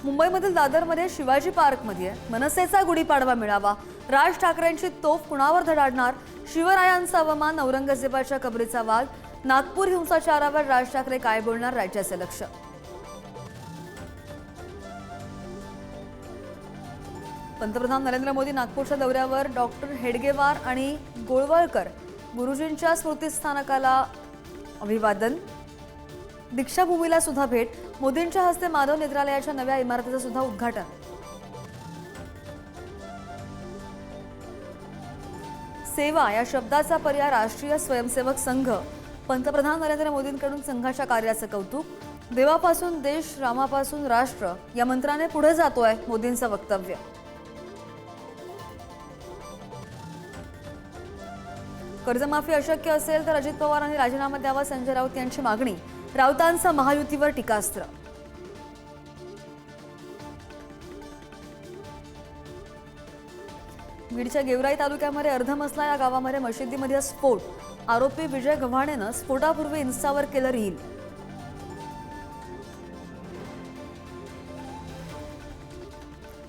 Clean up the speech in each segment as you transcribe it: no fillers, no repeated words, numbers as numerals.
मुंबईमधील दादरमध्ये शिवाजी पार्कमध्ये मनसेचा गुढीपाडवा मेळावा। राज ठाकरेंची तोफ कुणावर धडाडणार? शिवरायांचा अवमान, औरंगजेबाच्या कबरीचा वाद। नागपूर हिंसाचारावर राज ठाकरे काय बोलणार? राज्याचे लक्ष। पंतप्रधान नरेंद्र मोदी नागपूरच्या दौऱ्यावर। डॉक्टर हेडगेवार आणि गोळवळकर गुरुजींच्या स्मृतिस्थानकाला अभिवादन। दीक्षाभूमीला सुद्धा भेट। मोदींच्या हस्ते माधव नेत्रालयाच्या नव्या इमारतीचं सुद्धा उद्घाटन। सेवा या शब्दाचा पर्याय राष्ट्रीय स्वयंसेवक संघ। पंतप्रधान नरेंद्र मोदींकडून संघाच्या कार्याचं कौतुक। देवापासून देश, रामापासून राष्ट्र या मंत्राने पुढे जातोय मोदींचं वक्तव्य। कर्जमाफी अशक्य असेल तर अजित पवारांनी राजीनामा द्यावा, संजय राऊत यांची मागणी। राऊतांचं महायुतीवर टीकास्त्र। बीडच्या गेवराई तालुक्यामध्ये अर्धमसला या गावामध्ये मशिदीमध्ये स्फोट। आरोपी विजय गव्हाणेनं स्फोटापूर्वी इन्स्टावर केलं रील।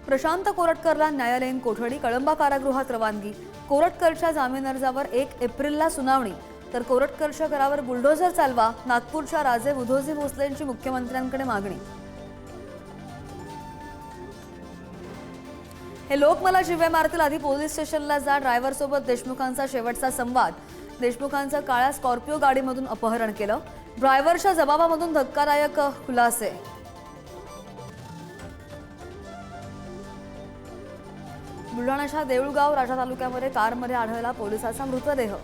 प्रशांत कोरटकरला न्यायालयीन कोठडी। कळंबा कारागृहात रवानगी। कोरटकरच्या जामीन अर्जावर 1 एप्रिलला सुनावणी, तर कोरटकरच्या घरावर बुलडोझर चालवा। नागपूरच्या राजे उधोजी भोसलेंची मुख्यमंत्र्यांकडे मागणी। हे लोक मला शिव्या मारतील, आधी पोलीस स्टेशनला जा। ड्रायव्हर सोबत देशमुखांचा शेवटचा संवाद। देशमुखांचं काळ्या स्कॉर्पिओ गाडीमधून अपहरण केलं। ड्रायव्हरच्या जबाबामधून धक्कादायक खुलासे। बुलढाण्याच्या देऊळगाव राजा तालुक्यामध्ये कारमध्ये आढळला पोलिसाचा मृतदेह।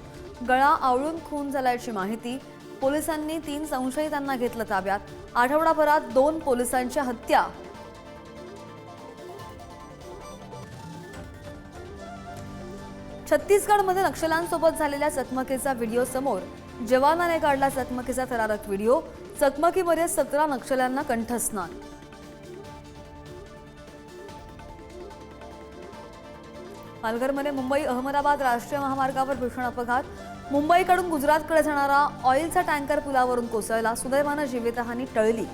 गळा आवळून खून झाल्याची माहिती। पोलिसांनी 3 संशयितांना घेतलं ताब्यात। आठवडाभरात 2 पोलिसांच्या हत्या। छत्तीसगडमध्ये नक्षल्यांसोबत झालेल्या चकमकीचा व्हिडिओ समोर। जवानाने काढला चकमकीचा थरारक व्हिडिओ। चकमकीमध्ये 17 नक्षल्यांना कंठस्नान। पालघरमध्ये मुंबई अहमदाबाद राष्ट्रीय महामार्गावर भीषण अपघात। मुंबईकडून गुजरातकडे जाणारा ऑइलचा टँकर पुलावरून कोसळला। सुदैवानं जीवितहानी टळली।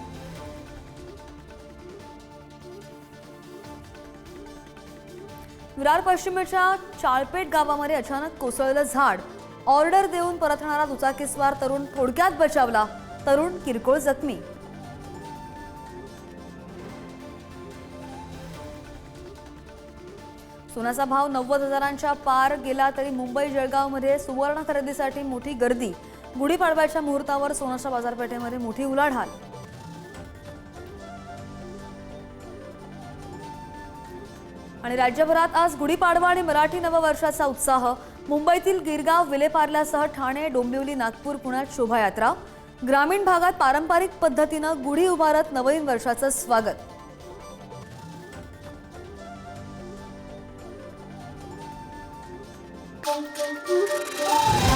विरार पश्चिमेच्या चाळपेट गावामध्ये अचानक कोसळलं झाड। ऑर्डर देऊन परतणारा दुचाकीस्वार तरुण थोडक्यात बचावला। तरुण किरकोळ जखमी। सोन्याचा भाव 90,000च्या पार गेला तरी मुंबई जळगावमध्ये सुवर्ण खरेदीसाठी मोठी गर्दी। गुढीपाडव्याच्या मुहूर्तावर सोन्याच्या बाजारपेठेमध्ये मोठी उलाढाल। आणि राज्यभरात आज गुढीपाडवा आणि मराठी नववर्षाचा उत्साह। मुंबईतील गिरगाव, विलेपार्ल्यासह ठाणे, डोंबिवली, नागपूर, पुण्यात शोभायात्रा। ग्रामीण भागात पारंपरिक पद्धतीनं गुढी उभारत नवीन वर्षाचं स्वागत। Thank you.